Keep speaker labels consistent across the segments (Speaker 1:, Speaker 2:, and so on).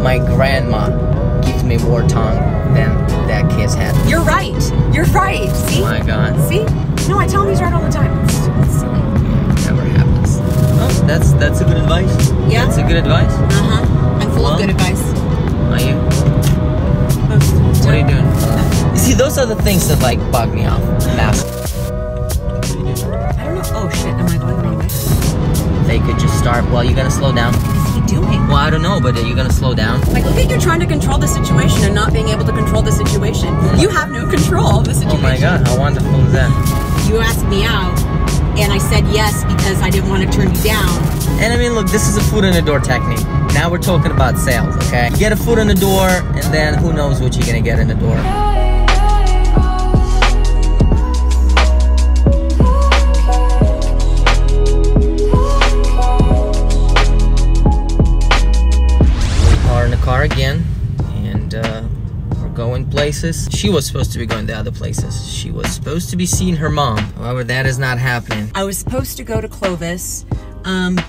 Speaker 1: my grandma gives me more tongue than that kid's had.
Speaker 2: You're right. You're right. See?
Speaker 1: Oh my God.
Speaker 2: See? No, I tell him he's right all the time. It's silly.
Speaker 1: Yeah, never happens. Oh, that's a good advice.
Speaker 2: Yeah?
Speaker 1: That's a good advice.
Speaker 2: I'm full of good advice.
Speaker 1: Are you? What are you doing? You see, those are the things that like bug me out. Massive.
Speaker 2: I don't know. Oh shit, am I going the wrong way?
Speaker 1: They could just start. Well, you're gonna slow down.
Speaker 2: What is he doing?
Speaker 1: Well, I don't know, but you're gonna slow down.
Speaker 2: Like, look at you trying to control the situation and not being able to control the situation. You have no control of the situation.
Speaker 1: Oh my God, how wonderful is that?
Speaker 2: You asked me out, and I said yes because I didn't want to turn you down.
Speaker 1: And I mean, look, this is a foot in the door technique. Now we're talking about sales, okay? You get a foot in the door, and then who knows what you're gonna get in the door. We are in the car again, and we're going places. She was supposed to be going to other places. She was supposed to be seeing her mom. However, that is not happening.
Speaker 2: I was supposed to go to Clovis,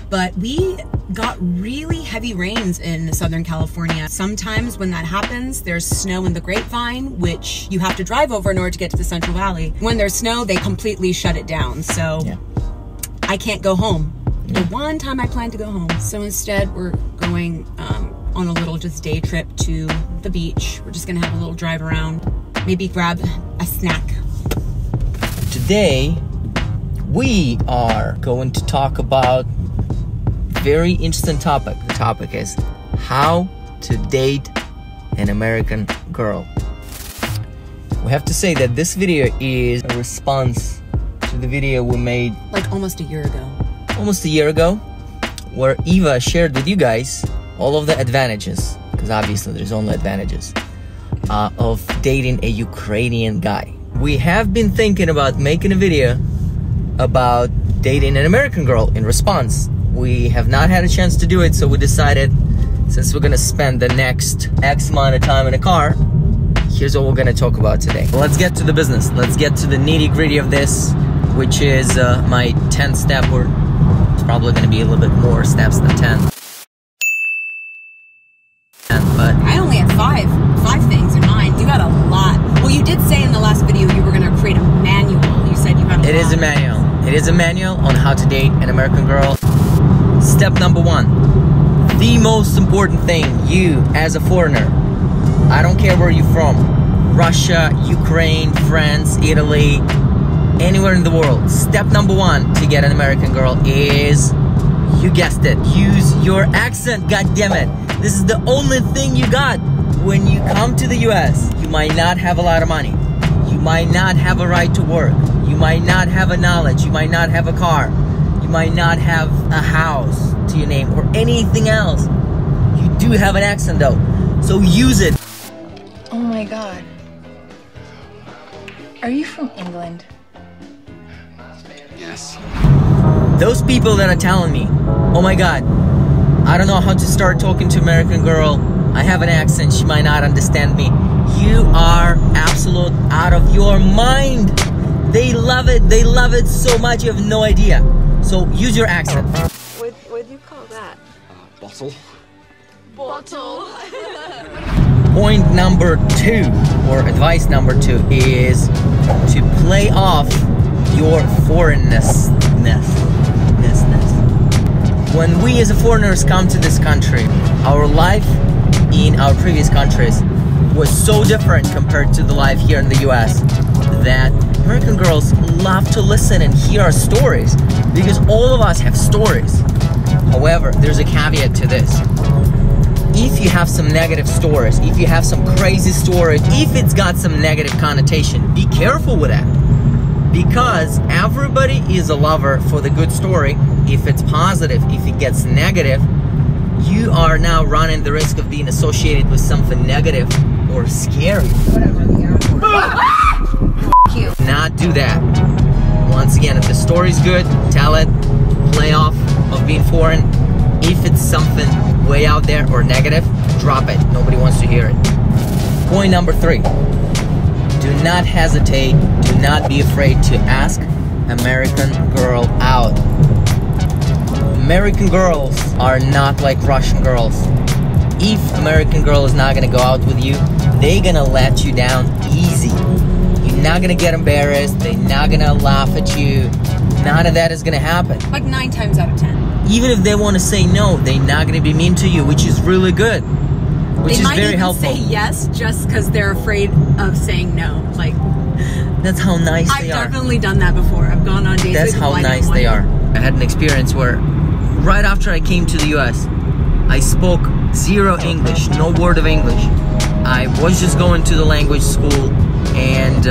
Speaker 2: but we got really heavy rains in Southern California. Sometimes when that happens, there's snow in the Grapevine, which you have to drive over in order to get to the Central Valley. When there's snow, they completely shut it down. So
Speaker 1: Yeah.
Speaker 2: I can't go home. The one time I plan to go home. So instead, we're going on a little just day trip to the beach. We're just gonna have a little drive around, maybe grab a snack.
Speaker 1: Today, we are going to talk about a very interesting topic. The topic is how to date an American girl. We have to say that this video is a response to the video we made
Speaker 2: Like almost a year ago.
Speaker 1: almost a year ago, where Eva shared with you guys all of the advantages, because obviously there's only advantages, of dating a Ukrainian guy. We have been thinking about making a video about dating an American girl in response. We have not had a chance to do it, so we decided, since we're gonna spend the next X amount of time in a car, here's what we're gonna talk about today. Let's get to the business. Let's get to the nitty-gritty of this, which is my 10th step, or it's probably gonna be a little bit more steps than 10. But
Speaker 2: I only have five things in mind. You got a lot. Well, you did say in the last video you were going to create a manual. You said you had a lot.
Speaker 1: it is a manual. It is a manual on how to date an American girl. Step number 1. The most important thing, you as a foreigner, I don't care where you're from, Russia, Ukraine, France, Italy, anywhere in the world. Step number 1 to get an American girl is, you guessed it, use your accent, goddammit. This is the only thing you got. When you come to the US, you might not have a lot of money. You might not have a right to work. You might not have a knowledge. You might not have a car. You might not have a house to your name or anything else. You do have an accent though, so use it.
Speaker 3: Oh my God. Are you from England?
Speaker 4: Yes.
Speaker 1: Those people that are telling me, oh my God, I don't know how to start talking to an American girl, I have an accent, she might not understand me. You are absolute out of your mind. They love it so much you have no idea. So use your accent.
Speaker 5: What do you call that?
Speaker 4: Bottle.
Speaker 5: Bottle.
Speaker 1: Point number 2, or advice number 2, is to play off your foreignness. When we as foreigners come to this country, our life in our previous countries was so different compared to the life here in the US that American girls love to listen and hear our stories, because all of us have stories. However, there's a caveat to this. If you have some negative stories, if you have some crazy stories, if it's got some negative connotation, be careful with that. Because everybody is a lover for the good story. If it's positive, if it gets negative, you are now running the risk of being associated with something negative or scary. Not do that. Once again, if the story's good, tell it. Play off of being foreign. If it's something way out there or negative, drop it. Nobody wants to hear it. Point number 3. Do not hesitate, do not be afraid to ask American girl out. American girls are not like Russian girls. if American girl is not gonna go out with you, they're gonna let you down easy. You're not gonna get embarrassed. They're not gonna laugh at you. None of that is gonna happen.
Speaker 2: Like 9 times out of 10.
Speaker 1: Even if they want to say no, they're not gonna be mean to you, which is really good. Which
Speaker 2: They
Speaker 1: is
Speaker 2: might
Speaker 1: very
Speaker 2: even
Speaker 1: helpful.
Speaker 2: say yes just because they're afraid of saying no. Like,
Speaker 1: That's how nice
Speaker 2: I've
Speaker 1: they are.
Speaker 2: definitely done that before. I've gone on dates
Speaker 1: That's
Speaker 2: with
Speaker 1: how
Speaker 2: people I
Speaker 1: nice
Speaker 2: don't
Speaker 1: they are.
Speaker 2: want.
Speaker 1: I had an experience where right after I came to the US, I spoke zero English, no word of English. I was just going to the language school, and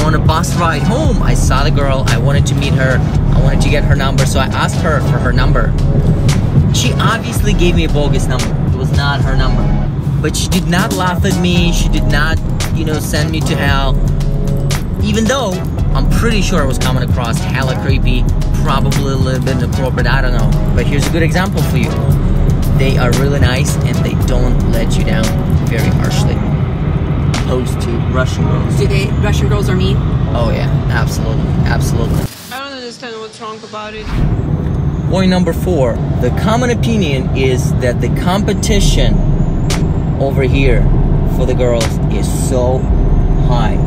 Speaker 1: on a bus ride home, I saw the girl. I wanted to meet her. I wanted to get her number, so I asked her for her number. She obviously gave me a bogus number. It was not her number. But she did not laugh at me. She did not, send me to hell. Even though I'm pretty sure I was coming across hella creepy, probably a little bit inappropriate, I don't know. But here's a good example for you. They are really nice and they don't let you down very harshly. Opposed to Russian girls.
Speaker 2: Russian girls are mean?
Speaker 1: Oh yeah, absolutely, absolutely.
Speaker 5: I don't understand what's wrong about it.
Speaker 1: Point number 4. The common opinion is that the competition over here for the girls is so high.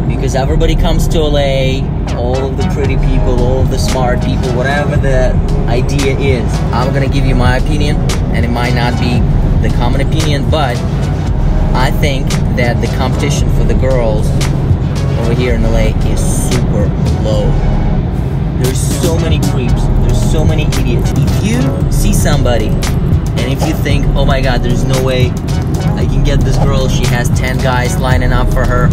Speaker 1: Because everybody comes to LA, all of the pretty people, all of the smart people, whatever the idea is. I'm gonna give you my opinion, and it might not be the common opinion, but I think that the competition for the girls over here in LA is super low. There's so many creeps, there's so many idiots. If you see somebody, and if you think, oh my god, there's no way I can get this girl, she has 10 guys lining up for her,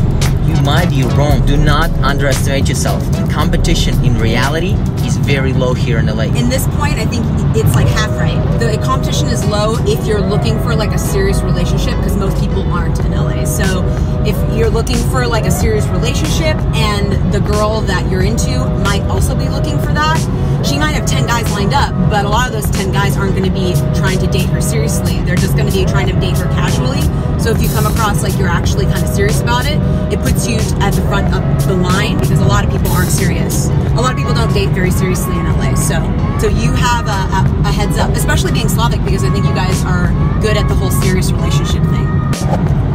Speaker 1: you might be wrong. Do not underestimate yourself. The competition in reality is very low here in LA.
Speaker 2: In this point, I think it's like half right. The competition is low if you're looking for like a serious relationship, because most people aren't in LA. So if you're looking for like a serious relationship and the girl that you're into might also be looking for that, she might have 10 guys lined up, but a lot of those 10 guys aren't going to be trying to date her seriously. They're just going to be trying to date her casually. So if you come across like you're actually kind of serious about it, it puts you at the front of the line, because a lot of people aren't serious. A lot of people don't date very seriously in LA. So you have a heads up, especially being Slavic, because I think you guys are good at the whole serious relationship thing.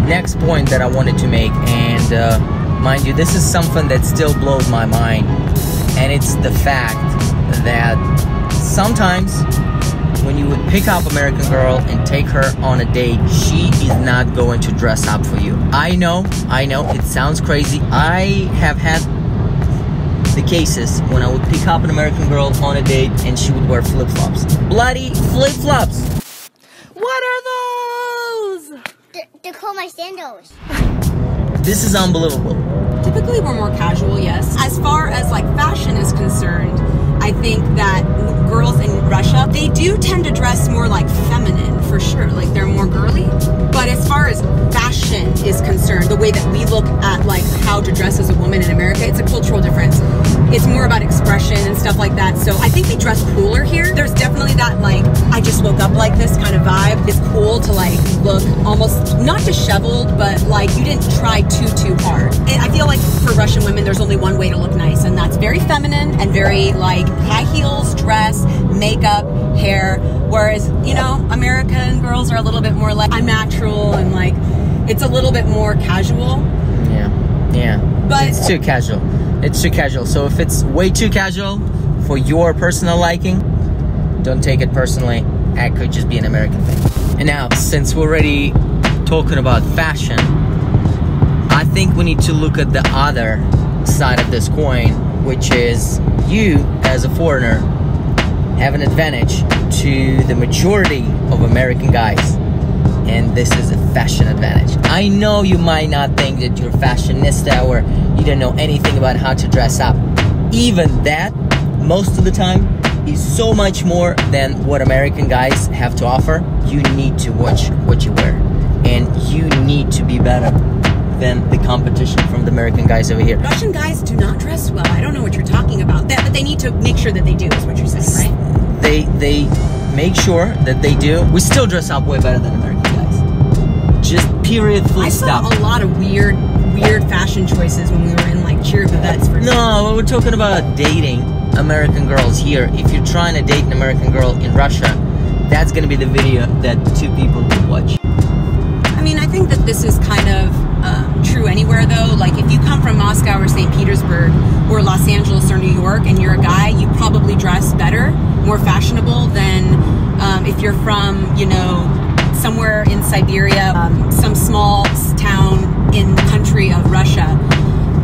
Speaker 1: Next point that I wanted to make, and mind you, this is something that still blows my mind, and it's the fact that sometimes when you would pick up American girl and take her on a date, she is not going to dress up for you. I know, it sounds crazy. I have had the cases when I would pick up an American girl on a date and she would wear flip-flops. Bloody flip-flops!
Speaker 5: What are those?
Speaker 4: They're called my sandals.
Speaker 1: This is unbelievable.
Speaker 2: Typically we're more casual, yes. As far as like fashion is concerned, I think that girls in Russia, they do tend to dress more like feminine, for sure. Like they're more girly. But as far as fashion is concerned, the way that we look at like how to dress as a woman in America, it's a cultural difference. It's more about expression and stuff like that. So I think we dress cooler here. There's definitely that like, I just woke up like this kind of vibe. It's cool to like look almost not disheveled, but like you didn't try too hard. And I feel like for Russian women, there's only one way to look nice, and that's very feminine and very like high heels, dress, makeup, hair. Whereas, American girls are a little bit more like, I'm natural, and like, it's a little bit more casual.
Speaker 1: Yeah.
Speaker 2: But
Speaker 1: it's too casual. It's too casual. So if it's way too casual for your personal liking, don't take it personally. That could just be an American thing. And now, since we're already talking about fashion, I think we need to look at the other side of this coin, which is you, as a foreigner, have an advantage to the majority of American guys. And this is a fashion advantage. I know you might not think that you're fashionista or you don't know anything about how to dress up. Even that, most of the time, is so much more than what American guys have to offer. You need to watch what you wear. And you need to be better than the competition from the American guys over here.
Speaker 2: Russian guys do not dress well. I don't know what you're talking about. But they need to make sure that they do, is what you're saying, right?
Speaker 1: They make sure that they do. We still dress up way better than American guys. Just period, full stop.
Speaker 2: I saw a lot of weird fashion choices when we were in like cheer vets.
Speaker 1: No, we're talking about dating American girls here. If you're trying to date an American girl in Russia, that's gonna be the video that 2 people will watch.
Speaker 2: Moscow or St. Petersburg or Los Angeles or New York and you're a guy, you probably dress better, more fashionable than if you're from, you know, somewhere in Siberia, some small town in the country of Russia.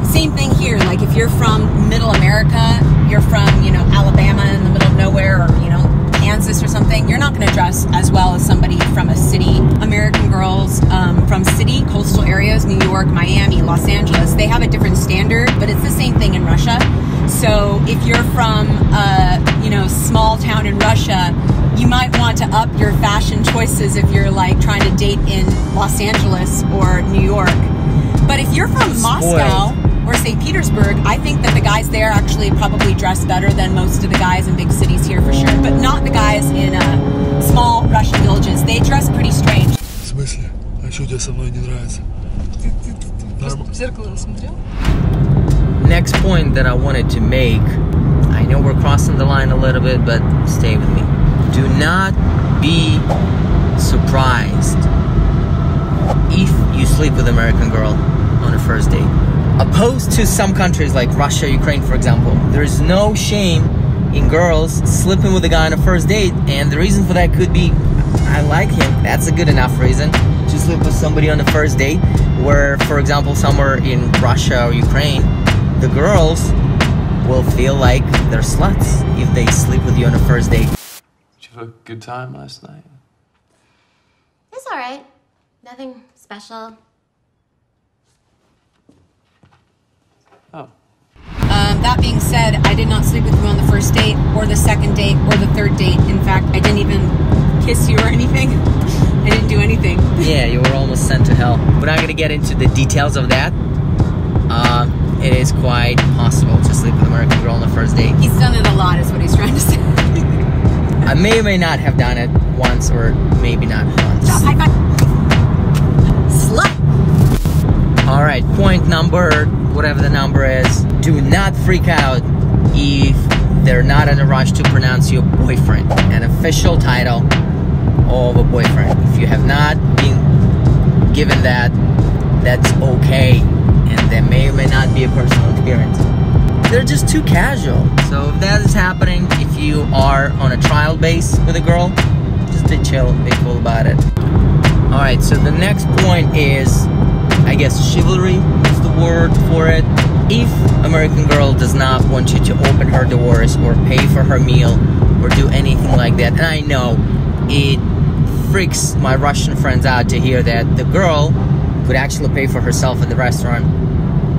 Speaker 2: Same thing here. Like if you're from Middle America, you're from, you know, Alabama in the middle of nowhere, or, you know, Kansas or something, you're not going to dress as well as somebody from a city. American girls from city, coastal areas, New York, Miami, Los Angeles, they have a different standard, but it's the same thing in Russia. So if you're from you know, small town in Russia, you might want to up your fashion choices if you're like trying to date in Los Angeles or New York. But if you're from Moscow or St. Petersburg, I think that the guys there actually probably dress better than most of the guys in big cities here for sure. But not the guys in small Russian villages. They dress pretty strange.
Speaker 6: В смысле? А что тебе со мной не нравится?
Speaker 5: В зеркало смотрел?
Speaker 1: Next point that I wanted to make, I know we're crossing the line a little bit, but stay with me. Do not be surprised if you sleep with an American girl on a first date. Opposed to some countries like Russia, Ukraine, for example, there is no shame in girls sleeping with a guy on a first date, and the reason for that could be, I like him. That's a good enough reason to sleep with somebody on a first date. Where, for example, somewhere in Russia or Ukraine, the girls will feel like they're sluts if they sleep with you on a first date.
Speaker 6: Did you have a good time last night?
Speaker 7: It's all right. Nothing special.
Speaker 6: Oh.
Speaker 2: That being said, I did not sleep with you on the first date or the second date or the third date. In fact, I didn't even kiss you or anything. I didn't do anything.
Speaker 1: Yeah, you were almost sent to hell. We're not going to get into the details of that. It is quite possible to sleep with an American girl on the first date.
Speaker 2: He's done it a lot is what he's trying to say.
Speaker 1: I may or may not have done it once, or maybe not once.
Speaker 2: Stop, high five. Slut.
Speaker 1: Alright, point number, whatever the number is, do not freak out if they're not in a rush to pronounce you boyfriend, an official title of a boyfriend. If you have not been given that, that's okay, and there may or may not be a personal experience. They're just too casual. So if that is happening, if you are on a trial base with a girl, just be chill, be cool about it. Alright, so the next point is, I guess chivalry is the word for it. If American girl does not want you to open her doors or pay for her meal or do anything like that, and I know it freaks my Russian friends out to hear that the girl could actually pay for herself at the restaurant.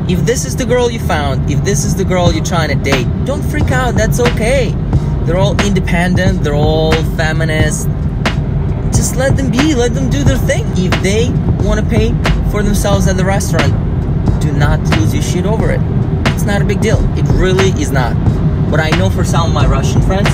Speaker 1: If this is the girl you found, if this is the girl you're trying to date, don't freak out, that's okay. They're all independent, they're all feminist. Just let them be, let them do their thing. If they want to pay for themselves at the restaurant, do not lose your shit over it. It's not a big deal. It really is not. But I know for some of my Russian friends,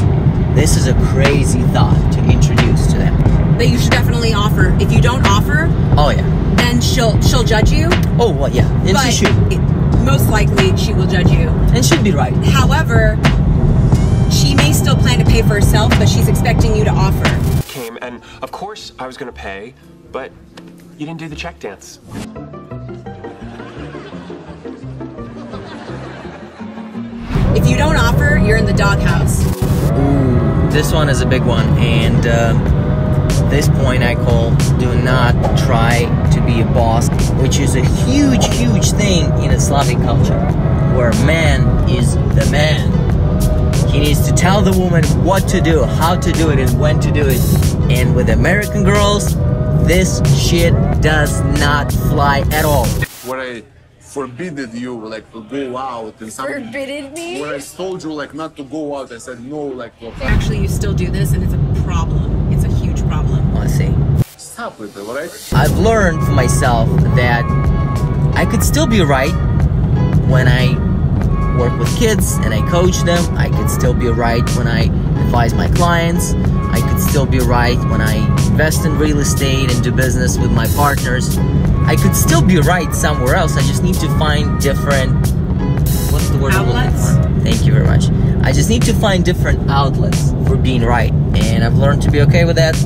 Speaker 1: this is a crazy thought to introduce to them.
Speaker 2: But you should definitely offer. If you don't offer,
Speaker 1: oh yeah,
Speaker 2: then she'll judge you.
Speaker 1: Oh well, yeah, and
Speaker 2: but
Speaker 1: she should.
Speaker 2: Most likely, she will judge you.
Speaker 1: And she'd be right.
Speaker 2: However, she may still plan to pay for herself, but she's expecting you to offer.
Speaker 8: Came, and of course I was going to pay, but you didn't do the check dance.
Speaker 2: If you don't offer, you're in the doghouse.
Speaker 1: Ooh, this one is a big one, and this point I call do not try to be a boss, which is a huge, huge thing in a Slavic culture, where man is the man. He needs to tell the woman what to do, how to do it, and when to do it. And with American girls, this shit does not fly at all.
Speaker 9: When I forbidden you like to go out and something.
Speaker 5: Forbidden me?
Speaker 9: When I told you like not to go out, I said no, like.
Speaker 2: Actually, you still do this, and it's a problem. It's a huge problem.
Speaker 1: I see.
Speaker 9: Stop with it, alright?
Speaker 1: I've learned for myself that I could still be right when I work with kids and I coach them. I could still be right when I advise my clients. I could still be right when I invest in real estate and do business with my partners. I could still be right somewhere else. I just need to find different, what's the word I'm looking for? Thank you very much. I just need to find different outlets for being right. And I've learned to be okay with that,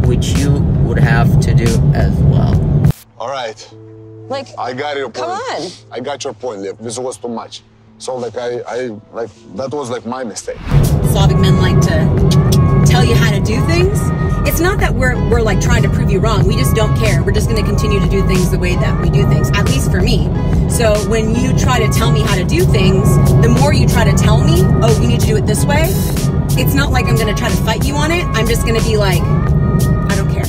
Speaker 1: which you would have to do as well.
Speaker 9: Alright,
Speaker 10: Like,
Speaker 9: I got your point.
Speaker 10: come on.
Speaker 9: I got your point, Liv. This was too much. So like that was like my mistake.
Speaker 2: Slavic men like to tell you how to do things. It's not that we're like trying to prove you wrong. We just don't care. We're just going to continue to do things the way that we do things, at least for me. So when you try to tell me how to do things, the more you try to tell me, oh, you need to do it this way, it's not like I'm going to try to fight you on it. I'm just going to be like, I don't care.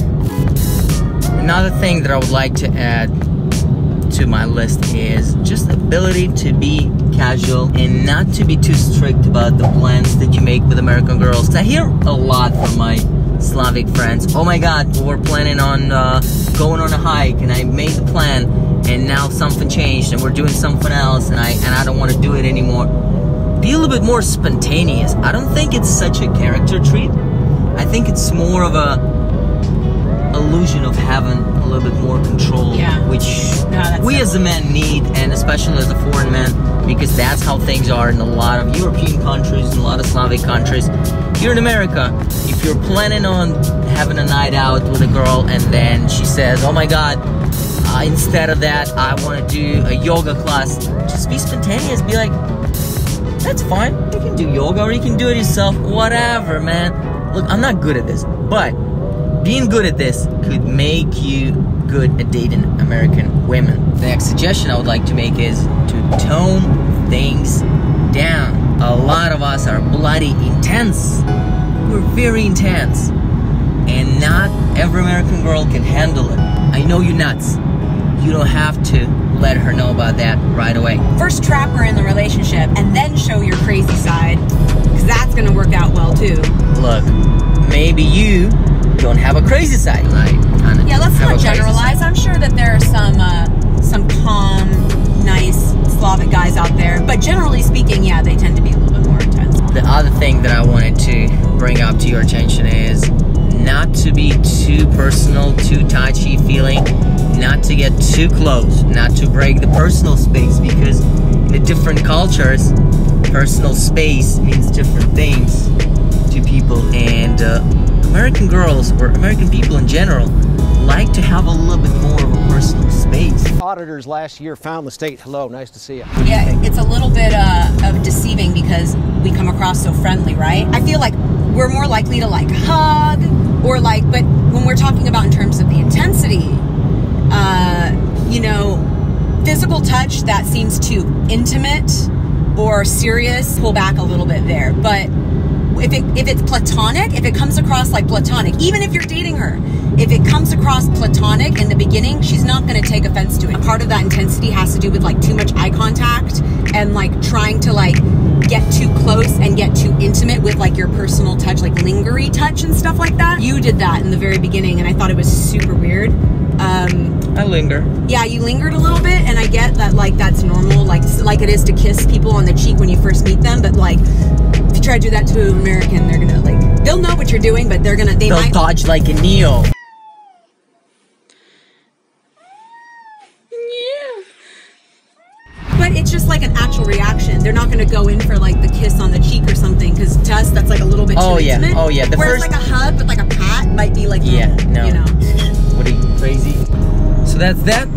Speaker 1: Another thing that I would like to add to my list is just the ability to be casual and not to be too strict about the plans that you make with American girls. I hear a lot from my Slavic friends, oh my god, we're planning on going on a hike and I made the plan and now something changed and we're doing something else and I don't want to do it anymore. Be a little bit more spontaneous. I don't think it's such a character trait. I think it's more of a illusion of having a little bit more control, which we as a men need, and especially as a foreign man, because that's how things are in a lot of European countries and a lot of Slavic countries. Here in America, if you're planning on having a night out with a girl and then she says, oh my god, instead of that I want to do a yoga class, just be spontaneous. Be like, that's fine, you can do yoga or you can do it yourself, whatever, man. Look, I'm not good at this, but being good at this could make you good at dating American women. The next suggestion I would like to make is to tone things down. A lot of us are bloody intense. We're very intense. And not every American girl can handle it. I know you're nuts. You don't have to let her know about that right away.
Speaker 2: First trap her in the relationship and then show your crazy side, because that's going to work out well too.
Speaker 1: Look, maybe you don't have a crazy side, right?
Speaker 2: Yeah, let's not generalize. I'm sure that there are some calm, nice Slavic guys out there, but generally speaking, yeah, they tend to be a little bit more intense.
Speaker 1: The other thing that I wanted to bring up to your attention is not to be too personal, too touchy-feeling, not to get too close, not to break the personal space, because in the different cultures, personal space means different things to people, and American girls, or American people in general, like to have a little bit more of a personal space.
Speaker 11: Auditors last year found the state. Hello, nice to see you.
Speaker 2: Yeah, it's a little bit of deceiving because we come across so friendly, right? I feel like we're more likely to like hug or like, but when we're talking about in terms of the intensity, you know, physical touch that seems too intimate or serious, pull back a little bit there. But if it's platonic, if it comes across like platonic, even if you're dating her, if it comes across platonic in the beginning, she's not going to take offense to it. Part of that intensity has to do with like too much eye contact and like trying to like get too close and get too intimate with like your personal touch, like lingery touch and stuff like that. You did that in the very beginning and I thought it was super weird.
Speaker 1: I linger.
Speaker 2: Yeah, you lingered a little bit, and I get that like that's normal, like it is to kiss people on the cheek when you first meet them, but like if you try to do that to an American, they're gonna like, they'll know what you're doing, but they'll might
Speaker 1: dodge like a Neo.
Speaker 2: But it's just like an actual reaction. They're not going to go in for like the kiss on the cheek or something, because to us that's like a little bit too intimate.
Speaker 1: Oh yeah.
Speaker 2: Whereas like a hug, but like a pat might be like,
Speaker 1: yeah, no.
Speaker 2: You know.
Speaker 1: What are you, crazy? So that's that.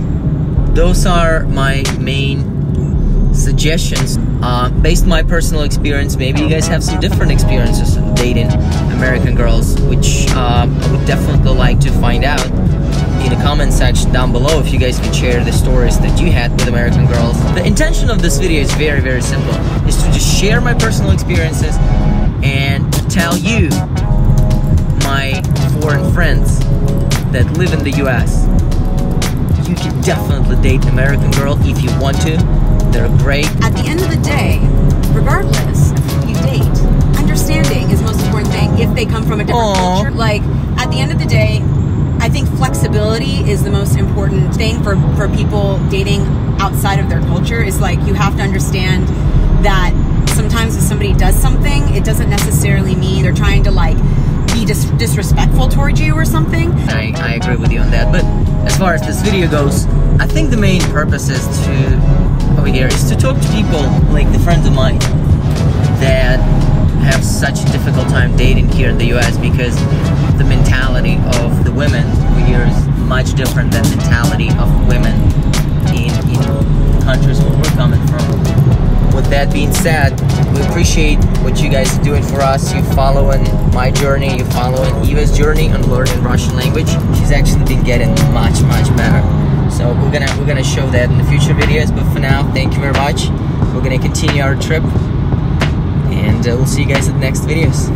Speaker 1: Those are my main suggestions. Based on my personal experience, maybe you guys have some different experiences in dating American girls, which I would definitely like to find out in the comment section down below, if you guys could share the stories that you had with American girls. The intention of this video is very, very simple. Is to just share my personal experiences and to tell you, my foreign friends that live in the US, you can definitely date an American girl if you want to. They're great.
Speaker 2: At the end of the day, regardless of who you date, understanding is the most important thing. If they come from a different culture, like at the end of the day, I think flexibility is the most important thing for people dating outside of their culture. Is like, you have to understand that sometimes if somebody does something, it doesn't necessarily mean they're trying to like be disrespectful towards you or something.
Speaker 1: I agree with you on that, but as far as this video goes, I think the main purpose is to talk to people like the friends of mine that have such a difficult time dating here in the US, because the mentality of the women here is much different than the mentality of women in countries where we're coming from. With that being said, we appreciate what you guys are doing for us. You're following my journey, you're following Eva's journey on learning Russian language. She's actually been getting much better. So we're gonna show that in the future videos. But for now, thank you very much. We're gonna continue our trip, and we'll see you guys in the next videos.